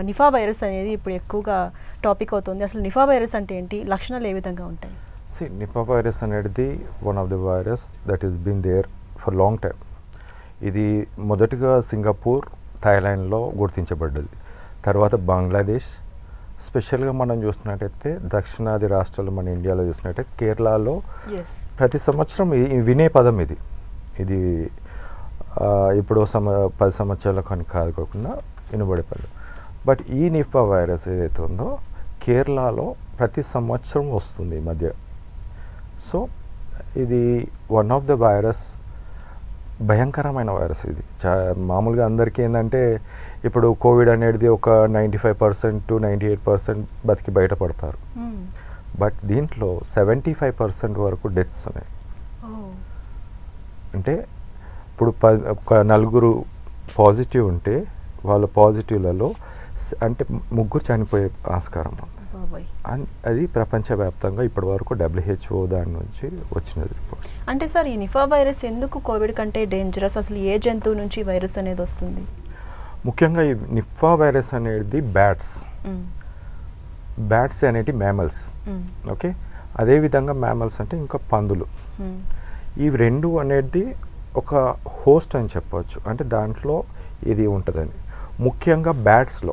Nipah virus అనేది ఇప్పుడు ఎక్కువగా టాపిక్ అవుతుంది. అసలు నిఫా వైరస్ అంటే ఏంటి? లక్షణాలు ఏ విధంగా ఉంటాయి? నిపా వైరస్ అనేది one of the virus that is been there for long time. ఇది మొదటిగా సింగపూర్, థాయిలాండ్లో గుర్తించబడ్డది. తర్వాత బంగ్లాదేశ్, స్పెషల్గా మనం చూసినట్టయితే దక్షిణాది రాష్ట్రాలు మన ఇండియాలో చూసినట్టయితే కేరళలో ప్రతి సంవత్సరం వినే పదం ఇది. ఇది ఇప్పుడు 10 సంవత్సరాల కానీ కాకుండా వినబడే పదం. బట్ ఈ నిపా వైరస్ ఏదైతే ఉందో కేరళలో ప్రతి సంవత్సరం వస్తుంది ఈ మధ్య. సో ఇది వన్ ఆఫ్ ద వైరస్, భయంకరమైన వైరస్. ఇది మామూలుగా అందరికీ ఏంటంటే ఇప్పుడు కోవిడ్ అనేది ఒక 95% to 98% బతికి బయటపడతారు. బట్ దీంట్లో 75% వరకు డెత్స్ ఉన్నాయి. అంటే ఇప్పుడు ఒక 4 పాజిటివ్ ఉంటే వాళ్ళ పాజిటివ్లలో అంటే 3 చనిపోయే ఆస్కారం ఉంది. అది ప్రపంచవ్యాప్తంగా ఇప్పటి వరకు WHO దాని నుంచి వచ్చినది రిపోర్ట్స్. అంటే సార్, ఈ నిఫా వైరస్ ఎందుకు కోవిడ్ కంటే డేంజరస్? అసలు ఏ జంతువు నుంచి వైరస్ అనేది వస్తుంది? ముఖ్యంగా ఈ నిఫా వైరస్ అనేది బ్యాట్స్ అనేటి మ్యామల్స్. ఓకే, అదేవిధంగా మ్యామల్స్ అంటే ఇంకా పందులు. ఈ రెండు అనేది ఒక హోస్ట్ అని చెప్పవచ్చు. అంటే దాంట్లో ఇది ఉంటుందని. ముఖ్యంగా బ్యాట్స్లో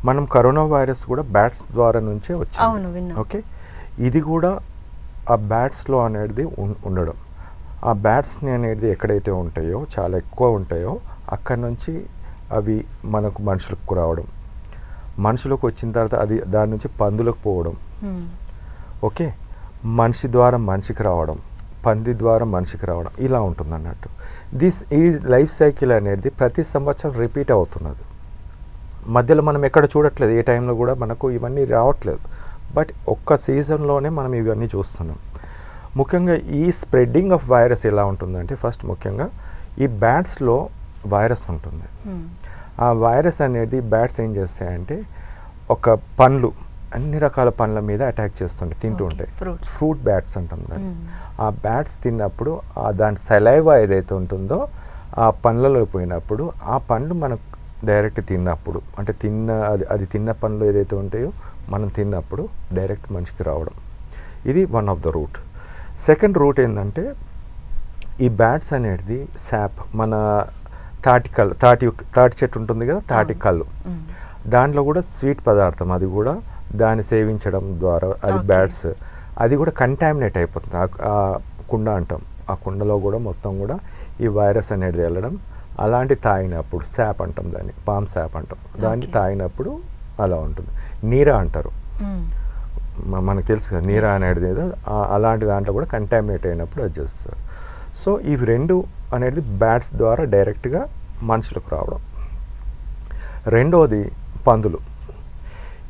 మనం కరోనా వైరస్ కూడా బ్యాట్స్ ద్వారా నుంచే వచ్చింది. ఓకే, ఇది కూడా ఆ బ్యాట్స్లో అనేది ఉండడం. ఆ బ్యాట్స్ని అనేది ఎక్కడైతే ఉంటాయో, చాలా ఎక్కువ ఉంటాయో, అక్కడి నుంచి అవి మనకు మనుషులకు రావడం, మనుషులకు వచ్చిన తర్వాత అది దాని నుంచి పందులకు పోవడం, ఓకే, మనిషి ద్వారా మనిషికి రావడం, పంది ద్వారా మనిషికి రావడం, ఇలా ఉంటుంది అన్నట్టు. ఈ లైఫ్ సైకిల్ అనేది ప్రతి సంవత్సరం రిపీట్ అవుతున్నది. మధ్యలో మనం ఎక్కడ చూడట్లేదు, ఏ టైంలో కూడా మనకు ఇవన్నీ రావట్లేదు. బట్ ఒక్క సీజన్లోనే మనం ఇవన్నీ చూస్తున్నాం. ముఖ్యంగా ఈ స్ప్రెడ్డింగ్ ఆఫ్ వైరస్ ఎలా ఉంటుందంటే, ఫస్ట్ ముఖ్యంగా ఈ బ్యాట్స్లో వైరస్ ఉంటుంది. ఆ వైరస్ అనేది బ్యాట్స్ ఏం చేస్తాయంటే ఒక పండ్లు, అన్ని రకాల పండ్ల మీద అటాక్ చేస్తుంటాయి, తింటూ ఉంటాయి. ఫ్రూట్ బ్యాట్స్ అంటాం దాన్ని. ఆ బ్యాట్స్ తిన్నప్పుడు దాని సలైవా ఏదైతే ఉంటుందో ఆ పండ్లలో పోయినప్పుడు ఆ పండ్లు మనకు డైరెక్ట్ తిన్నప్పుడు, అంటే అది తిన్న పండ్లు ఏదైతే ఉంటాయో మనం తిన్నప్పుడు డైరెక్ట్ మనిషికి రావడం. ఇది one of the route. Second route ఏంటంటే ఈ బ్యాట్స్ అనేది శాప్, మన తాటి చెట్టు ఉంటుంది కదా, తాటి కళ్ళు, దాంట్లో కూడా స్వీట్ పదార్థం, అది కూడా దాన్ని సేవించడం ద్వారా అది బ్యాట్స్ అది కూడా కంటామినేట్ అయిపోతుంది. ఆ కుండ అంటాం, ఆ కుండలో కూడా మొత్తం కూడా ఈ వైరస్ అనేది వెళ్ళడం. అలాంటి తాగినప్పుడు శాప్ అంటాం దాన్ని, పామ్ శాప్ అంటాం, దాన్ని తాగినప్పుడు అలా ఉంటుంది. నీరా అంటారు, మనకు తెలుసు కదా నీరా అనేది ఏదో, అలాంటి దాంట్లో కూడా కంటామినేట్ అయినప్పుడు అది చేస్తారు. సో ఇవి రెండు అనేది బ్యాట్స్ ద్వారా డైరెక్ట్గా మనుషులకు రావడం. రెండోది పందులు.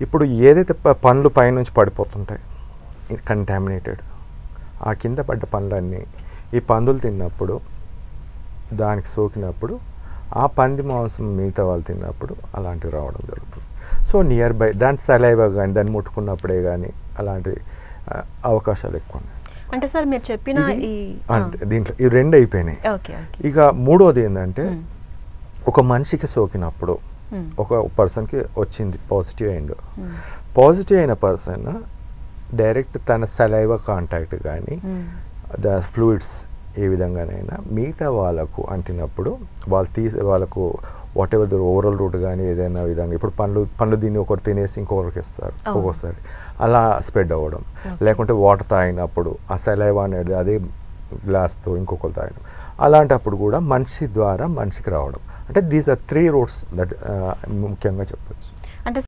ఇప్పుడు ఏదైతే పండ్లు పైనుంచి పడిపోతుంటాయి కంటామినేటెడ్, ఆ కింద పడ్డ పండ్లన్నీ ఈ పందులు తిన్నప్పుడు దానికి సోకినప్పుడు ఆ పంది మాంసం మిగతా వాళ్ళు తిన్నప్పుడు అలాంటివి రావడం జరుగుతుంది. సో నియర్ బై దాని సలైవా కానీ దాన్ని ముట్టుకున్నప్పుడే కానీ అలాంటి అవకాశాలు ఎక్కువ ఉన్నాయి. అంటే సార్ మీరు చెప్పిన దీంట్లో ఈ రెండు అయిపోయినాయి. ఇక మూడోది ఏంటంటే ఒక మనిషికి సోకినప్పుడు, ఒక పర్సన్కి వచ్చింది పాజిటివ్ అయిండు, పాజిటివ్ అయిన పర్సన్ డైరెక్ట్ తన సలైవా కాంటాక్ట్ కానీ ద ఫ్లూయిడ్స్ ఏ విధంగానైనా మిగతా వాళ్ళకు అంటినప్పుడు వాళ్ళకు whatever the overall route కానీ ఏదైనా విధంగా, ఇప్పుడు పండ్లు దీన్ని ఒకరు తినేసి ఇంకొకరికి ఇస్తారు ఒక్కొక్కసారి, అలా స్ప్రెడ్ అవ్వడం. లేకుంటే వాటర్ తాగినప్పుడు ఆ సలైవా అనేది అదే గ్లాస్తో ఇంకొకరు తాగడం, అలాంటప్పుడు కూడా మనిషి ద్వారా మనిషికి రావడం. అంటే దీస్ ఆర్ 3 రూట్స్ దట్ ముఖ్యంగా చెప్పచ్చు. అంటే